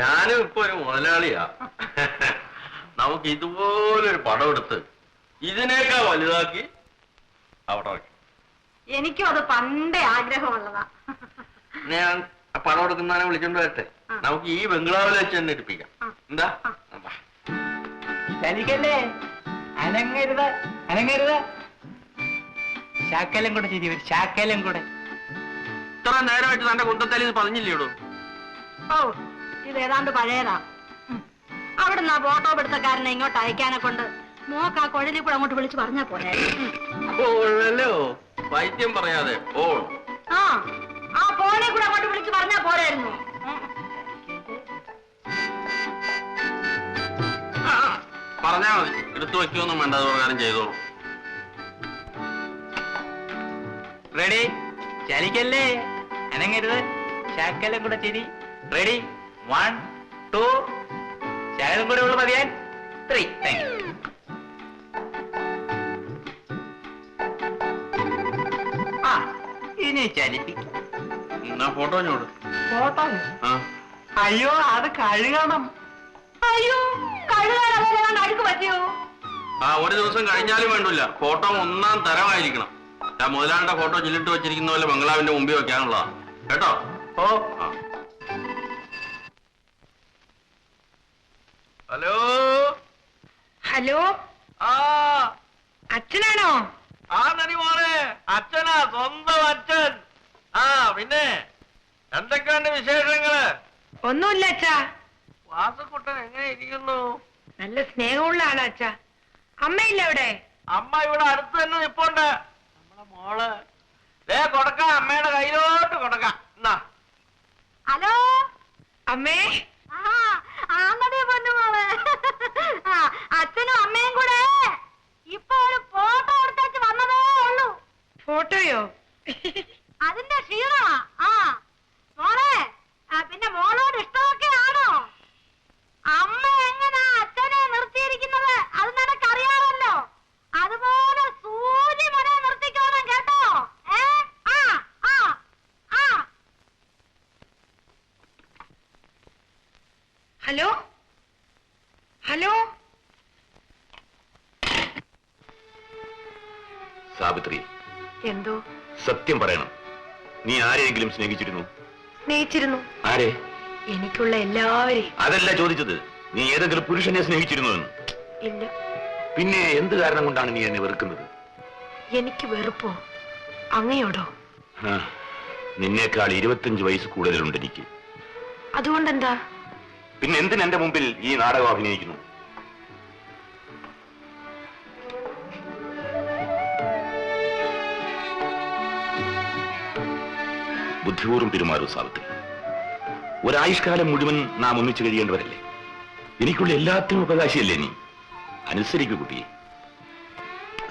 ഞാനും ഇപ്പൊ ഒരു മുതലാളിയാ. നമുക്ക് ഇതുപോലൊരു പടം എടുത്ത് ഇതിനേക്കാൾ വലുതാക്കി അവിടെ വയ്ക്കും. എനിക്കും അത് പണ്ടേ ആഗ്രഹമുള്ളതാ. ഞാൻ പടം എടുക്കുന്നതിനെ വിളിച്ചോണ്ട് വരട്ടെ. നമുക്ക് ഈ ബംഗ്ലാവിൽ വെച്ച് തന്നെ എടുപ്പിക്കാം. എന്താ? ചലിക്കല്ലേ, അനങ്ങരുത് അനങ്ങരുത്. ശാക്കലം കൂടെ ശരി, ഒരു ശാക്കലം കൂടെ. ഇത്ര നേരമായിട്ട് തന്റെ കുന്തത്തലി ഇത് പറഞ്ഞില്ലേടോ? ഓ, ഇത് ഏതാണ്ട് പഴയതാ. അവിടുന്ന് ആ ഫോട്ടോ പിടുത്തക്കാരനെ ഇങ്ങോട്ട് അയക്കാനെ കൊണ്ട് മോക്ക് ആ കുഴലിൽ കൂടെ അങ്ങോട്ട് വിളിച്ച് പറഞ്ഞാ പോലെ. വൈദ്യം പറയാതെ ഓൾ. ആ ഫോണിൽ കൂടെ അങ്ങോട്ട് വിളിച്ച് പറഞ്ഞാ പോരായിരുന്നു. പറഞ്ഞാ മതി, എടുത്തു വയ്ക്കൊന്നും വേണ്ട, അത് പ്രകാരം ചെയ്തോളൂ. റെഡി? ചലിക്കല്ലേ, അനങ്ങരുത്. ശാക്കലം കൂടെ ശരി. റെഡി? 1 2. ശകലം കൂടെ ഉള്ളു, മതിയാൻ. 3. Thank you. ആ, ഇനി ചലിപ്പിക്കും. ഫോട്ടോ ഞോട്. ഫോട്ടോ? അയ്യോ, അത് കഴുകണം. അയ്യോ, കഴുകാൻ അഴുക്ക് പറ്റിയോ? ഒരു ദിവസം കഴിഞ്ഞാലും വേണ്ടില്ല, ഫോട്ടോ ഒന്നാം തരമായിരിക്കണം. ഞാൻ മുതലാളിയുടെ ഫോട്ടോ ചില്ലിട്ട് വെച്ചിരിക്കുന്ന പോലെ ബംഗ്ലാവിന്റെ മുമ്പിൽ വെക്കാനുള്ളതാ കേട്ടോ. ഓ. ഹലോ ഹലോ, അച്ഛനാണോ? ആ നനി മോളെ, അച്ഛനാ, സ്വന്തം അച്ഛൻ. പിന്നെ എന്തൊക്കെയുണ്ട് വിശേഷങ്ങള്? ഒന്നുമില്ല അച്ഛാ. വാസക്കുട്ടൻ എങ്ങനെ ഇരിക്കുന്നു? നല്ല സ്നേഹമുള്ള ആളാ അച്ഛാ. അമ്മയില്ല അവിടെ? അമ്മ ഇവിടെ അടുത്ത് തന്നെ നിപ്പുണ്ട്. നമ്മളെ മോള് കൊടുക്കാം, അമ്മയുടെ കയ്യിലോട്ട് കൊടുക്കാം. എന്നാ ഹലോ അമ്മേ. പൊന്നുമോള്, അച്ഛനും അമ്മയും കൂടെ ഇപ്പൊ ഒരു ഫോട്ടോ എടുത്തേച്ച് വന്നതേ ഉള്ളൂ. ഫോട്ടോയോ? അതിന്റെ ക്ഷീണമാ. മോളെ, പിന്നെ മോളോട് ഇഷ്ടമൊക്കെ ആണോ? അമ്മ എങ്ങനാ അച്ഛനെ നിർത്തിയിരിക്കുന്നത് അത് നിനക്കറിയാമല്ലോ. അതുപോലെ സൂചി മനെ നിർത്തിക്കോണം കേട്ടോ. Hello hello. സാവിത്രി, എന്തോ? സത്യം പറയണം, നീ ആരെയെങ്കിലും സ്നേഹിച്ചിരുന്നു? സ്നേഹിച്ചിരുന്നു. ആരെ? എനിക്കുള്ള എല്ലാവരെയും. അതല്ല ചോദിച്ചത്, നീ ഏതെങ്കിലും പുരുഷനെ സ്നേഹിച്ചിരുന്നു എന്ന്? ഇല്ല. പിന്നെ എന്ത് കാരണം കൊണ്ടാണ് നീ എന്നെ വെറുക്കുന്നത്? എനിക്ക് വെറുപ്പോ? അങ്ങയോടോ? നിന്നേക്കാൾ 25 വയസ്സ് കൂടുതലുണ്ട് എനിക്ക്. അതുകൊണ്ടെന്താ? പിന്നെ എന്തിന് എന്റെ മുമ്പിൽ ഈ നാടകം അഭിനയിക്കുന്നു? ബുദ്ധിപൂർവ്വം പെരുമാറൂ സാവിത്രി. ഒരായുഷ്കാലം മുഴുവൻ നാം ഒന്നിച്ചു കഴിയേണ്ടവരല്ലേ? എനിക്കുള്ള എല്ലാത്തിനും അവകാശിയല്ലേ നീ? അനുസരിക്കൂ കുട്ടിയെ.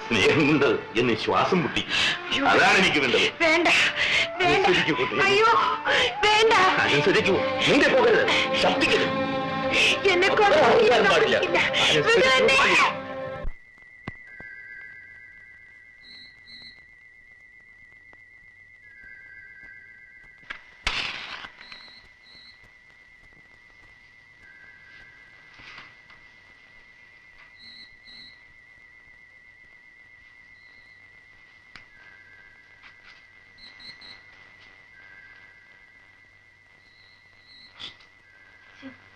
സ്നേഹം കൊണ്ട് എന്നെ ശ്വാസം മുട്ടി. അതാണ് എനിക്ക് വേണ്ടത്. അനുസരിക്കൂ കുട്ടിയെ. അനുസരിക്കൂ. മുന്നേ പോകരുത്, ശബ്ദിക്കരുത്. പാടില്ല.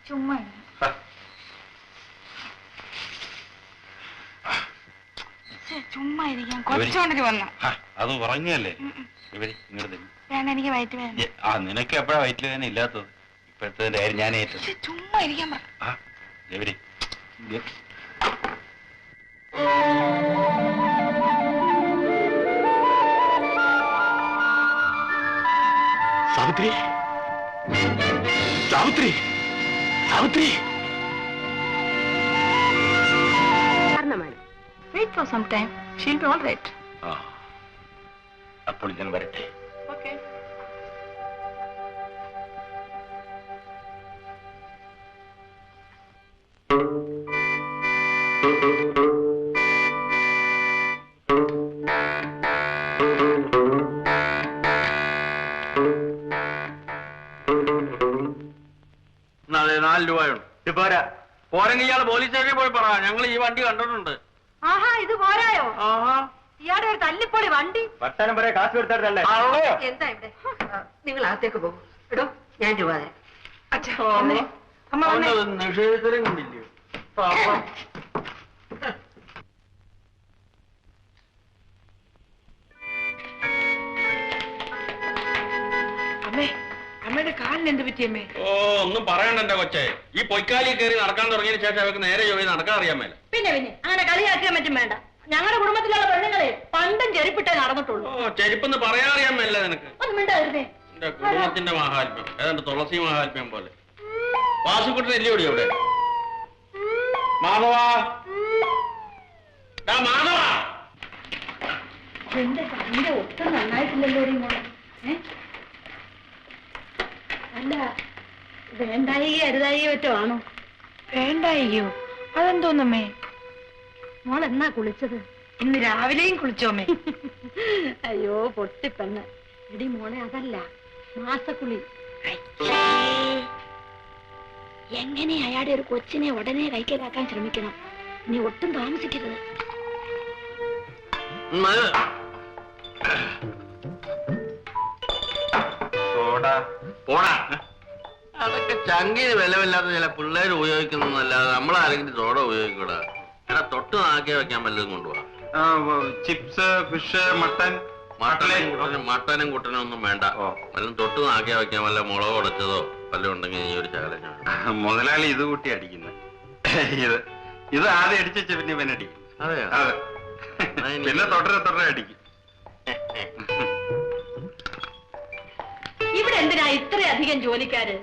ചുമ്മാ ചുമ്മാ ഇരിക്കാൻ കൊച്ചുകൊണ്ടിട്ട് വന്ന അത് പറഞ്ഞല്ലേ. വേണ്ട, എനിക്ക് വയറ്റ് വേദന. നിനക്ക് എപ്പോഴാ വയറ്റിൽ വേദന ഇല്ലാത്തത്? ഇപ്പോഴത്തെ കാര്യം ഞാൻ ഏറ്റത്. ചുമ്മാ ഇരിക്കാൻ പറ. Savitri, Savitri, Savitri. Wait for some time. She'll be all right. അപ്പോൾ ഞാൻ വരട്ടെ. Okay. 4 രൂപയുണ്ട്. ഇത് പോരാ. പോരെങ്കിൽ ഇയാൾ പോലീസ് സ്റ്റേഷനിൽ പോയി പറ, ഞങ്ങൾ ഈ വണ്ടി കണ്ടിട്ടുണ്ട്. ആഹാ, ഇത് പോരായോ? ആഹാ, ഇയാടെ ഒരു തല്ലിപ്പൊളി വണ്ടി. വർത്താനം പറയാ, കാശ് കൊടുത്തല്ലേ? എന്താ ഇവിടെ? നിങ്ങൾ അകത്തേക്ക് പോകും. എടോ, ഞാൻ രൂപ തരാം. അമ്മ വന്നേ. നിഷേധത്തിലും കണ്ടില്ലയോ? അമ്മേ, അമ്മയുടെ കാലിന് എന്ത് പറ്റിയമ്മേ? ഓ, ഒന്നും പറയണ്ട എന്റെ കൊച്ചേ. ഈ പൊയ്ക്കാലി കയറി നടക്കാൻ തുടങ്ങിയതിന് ശേഷം അവർക്ക് നേരെ ജോലി നടക്കാൻ അറിയാൻ മേല. പിന്നെ അങ്ങനെ കളിയാക്കിയാൻ പറ്റും വേണ്ട. ഞങ്ങളുടെ കുടുംബത്തിലുള്ള പെണ്ണുങ്ങളെ പണ്ടും ചെരുപ്പിട്ടേ നടന്നിട്ടുള്ളൂ. ഓ, ചെരുപ്പെന്ന് പറയാൻ അറിയാൻ മേല നിനക്ക്. ഒന്നും മിണ്ടായിരുന്നേ. എന്റെ കുടുംബത്തിന്റെ മഹാത്മ്യം ഏതാണ്ട് തുളസി മഹാത്മ്യം പോലെ. വാസുക്കുട്ടൻ എല്ലിയോടി അവിടെ. മാധവ, മാധവ. എന്റെ കണ്ണിന്റെ ഒട്ടും നന്നായിട്ടില്ലല്ലോ മോളെ. അല്ല, വേണ്ടായി അരുതായി മറ്റോ ആണോ? വേണ്ടായിയോ? അതെന്തോന്നമ്മേ? മോൾ എന്നാ കുളിച്ചത്? ഇന്ന് രാവിലെയും കുളിച്ചോമ്മേ. അയ്യോ പൊട്ടിപ്പെണ്ണ്. എടി മോളെ, അതല്ല മാസക്കുളി. എങ്ങനെ അയാളുടെ ഒരു കൊച്ചിനെ ഉടനെ കൈക്കലാക്കാൻ ശ്രമിക്കണം. നീ ഒട്ടും താമസിക്കരുത്. പോടാ. അതൊക്കെ ചങ്കിന് വിലമില്ലാത്ത ചില പിള്ളേർ ഉപയോഗിക്കുന്നല്ലാതെ നമ്മളാരെങ്കിലും സോഡ ഉപയോഗിക്കൂടാ. എടാ, തൊട്ട് നാക്കിയ വെക്കാൻ വല്ലതും കൊണ്ടുപോവാ. ചിപ്സ്, ഫിഷ്, മട്ടനും കുട്ടനും ഒന്നും വേണ്ട. വല്ലതും തൊട്ട് നാക്കിയ വെക്കാൻ വല്ല മുളക് ഉടച്ചതോ വല്ലതും ഉണ്ടെങ്കിൽ ഈ ഒരു ശകലം. മുതലാളി ഇത് കൂട്ടി അടിക്കുന്നത്. ഇത് ആദ്യം അടിച്ച പിന്നെ ഇവൻ അടിക്കും. അതെയോ? അതെ. പിന്നെ തുടരെ അടിക്കും. ഇവിടെ എന്തിനാ ഇത്രയധികം ജോലിക്കാര്?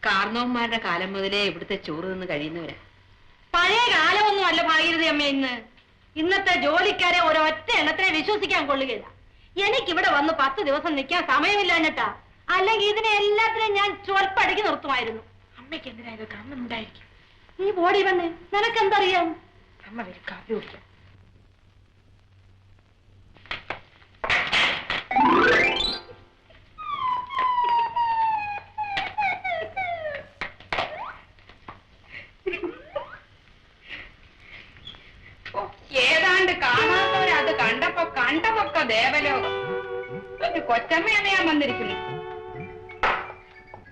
കാർന്നവന്മാരുടെ കാലം മുതലേ ഇവിടുത്തെ ചോറ് നിന്ന് കഴിയുന്നവരാ. പഴയ കാലമൊന്നും അല്ല ഭാഗീരഥി അമ്മ. ഇന്നത്തെ ജോലിക്കാരെ ഒരൊറ്റ എണ്ണത്തിനെ വിശ്വസിക്കാൻ കൊള്ളുകയില്ല. എനിക്കിവിടെ വന്ന് 10 ദിവസം നിൽക്കാൻ സമയമില്ലാഞ്ഞിട്ടാ. അല്ലെങ്കിൽ ഇതിനെ എല്ലാത്തിനെയും ഞാൻ സ്വൽപ്പടിക്ക് നിർത്തുമായിരുന്നു. അമ്മയ്ക്ക് എന്തിനാ ഇത് കാണുന്നുണ്ടായിരിക്കും. നീ ബോഡി വന്ന് നിനക്കെന്തറിയാം? അമ്മ വരും, കാപ്പി കുടിക്കാം. ഏതാണ്ട് കാണാത്തവരത് കണ്ടപ്പൊക്കെ ദേവലോകം. ഒരു കൊച്ചമ്മയാണ് ഞാൻ വന്നിരിക്കുന്നു.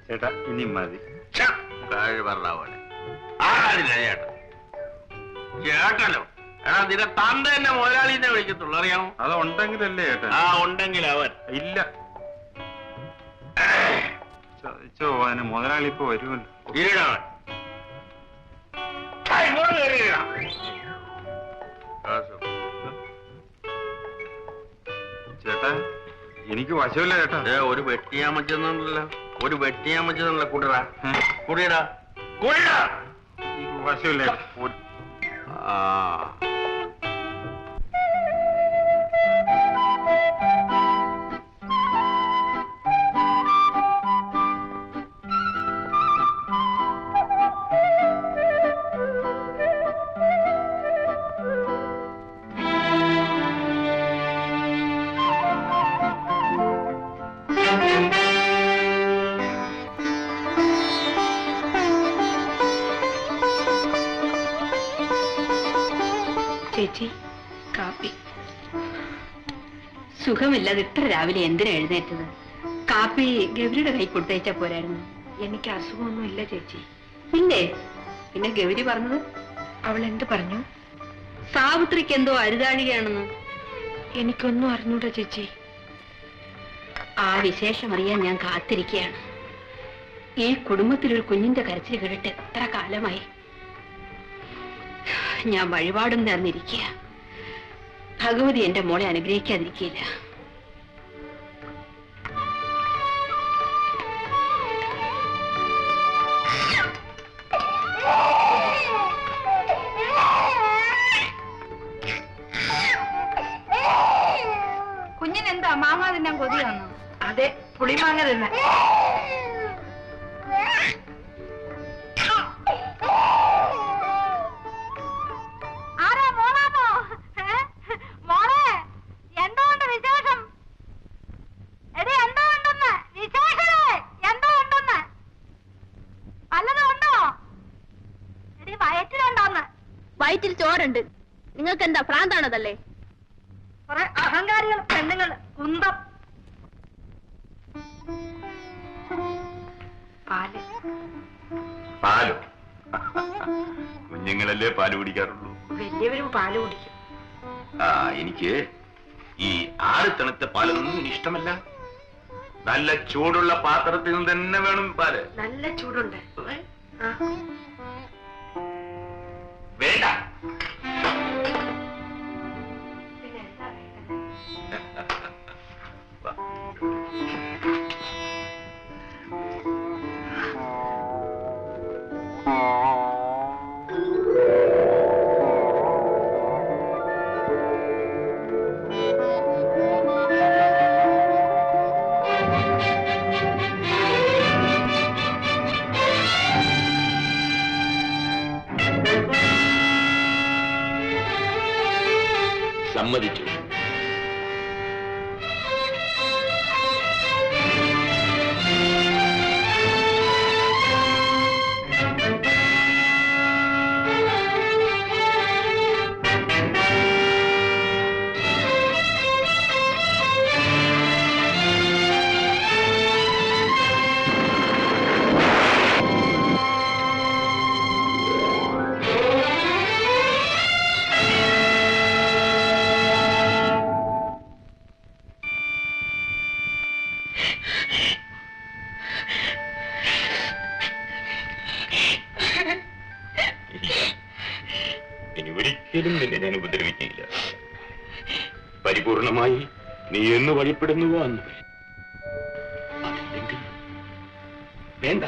ചേട്ടാ, ഇനി മതി. ചേട്ടനോ? എടാ, നിന്റെ തന്ത എന്നെ മുതലാളിനെ വിളിക്കത്തുള്ളൂ, അറിയാമോ? അത് ഉണ്ടെങ്കിലല്ലേ ചേട്ടാ? ആ, ഉണ്ടെങ്കിൽ അവൻ ഇല്ല. അതിന് മുതലാളി ഇപ്പൊ വരുമല്ലോ. ഈടവൻ ചേട്ടാ, എനിക്ക് വശമില്ല ചേട്ടാ. ഒരു വെട്ടിയാമച്ചെന്നുണ്ടല്ലോ, ഒരു വെട്ടിയാമച്ചെന്നുള്ള കുടിടാ കുടിടാ കുടിടാ. വശമില്ല. ആ, ചേച്ചി, കാപ്പി. സുഖമില്ലാതെ ഇത്ര രാവിലെ എന്തിനാ എഴുന്നേറ്റത്? കാപ്പി ഗൗരിയുടെ കൈ കൊടുത്തയച്ചാ പോരായിരുന്നു. എനിക്ക് അസുഖമൊന്നും ഇല്ല ചേച്ചി. ഇല്ലേ? പിന്നെ ഗൗരി പറഞ്ഞത്? അവൾ എന്ത് പറഞ്ഞു? സാവിത്രിക്ക് എന്തോ അരുതാഴികയാണെന്ന്. എനിക്കൊന്നും അറിഞ്ഞൂടാ ചേച്ചി. ആ വിശേഷം അറിയാൻ ഞാൻ കാത്തിരിക്കുകയാണ്. ഈ കുടുംബത്തിലൊരു കുഞ്ഞിന്റെ കരച്ചിൽ കേട്ടിട്ട് എത്ര കാലമായി. ഞാൻ വഴിപാടും നേർന്നിരിക്കുക. ഭഗവതി എന്റെ മോളെ അനുഗ്രഹിക്കാതിരിക്കില്ല. കുഞ്ഞിനെന്താ മാങ്ങ തിന്നാൻ കൊതിയാണോ? അതെ, പുളിമാങ്ങ തന്നെ. എന്തോ ഉണ്ടെന്ന് വയറ്റിൽ ചോറുണ്ട്. നിങ്ങൾക്ക് എന്താ ഭ്രാന്താണതല്ലേ? കുറെ അഹങ്കാരികൾ പെണ്ണുങ്ങൾ കുന്തം. പാല് പാലോ? കുഞ്ഞുങ്ങളല്ലേ പാല് കുടിക്കാറുള്ളൂ. വലിയവരും പാല് കുടിക്കും. ആ, എനിക്ക് ഈ ആറ് തണുത്ത പാലൊന്നും ഇഷ്ടമല്ല. നല്ല ചൂടുള്ള പാത്രത്തിൽ നിന്ന് തന്നെ വേണം പാല്. നല്ല ചൂടുണ്ട്. വേണ്ട. സമ്മതിച്ചു. ഇനി ഒരിക്കലും നിന്നെ ഞാൻ ഉപദ്രവിക്കില്ല. പരിപൂർണമായി നീ എന്ന് വഴിപ്പെടുന്നുവോ അന്ന്. അതല്ലെങ്കിൽ വേണ്ട.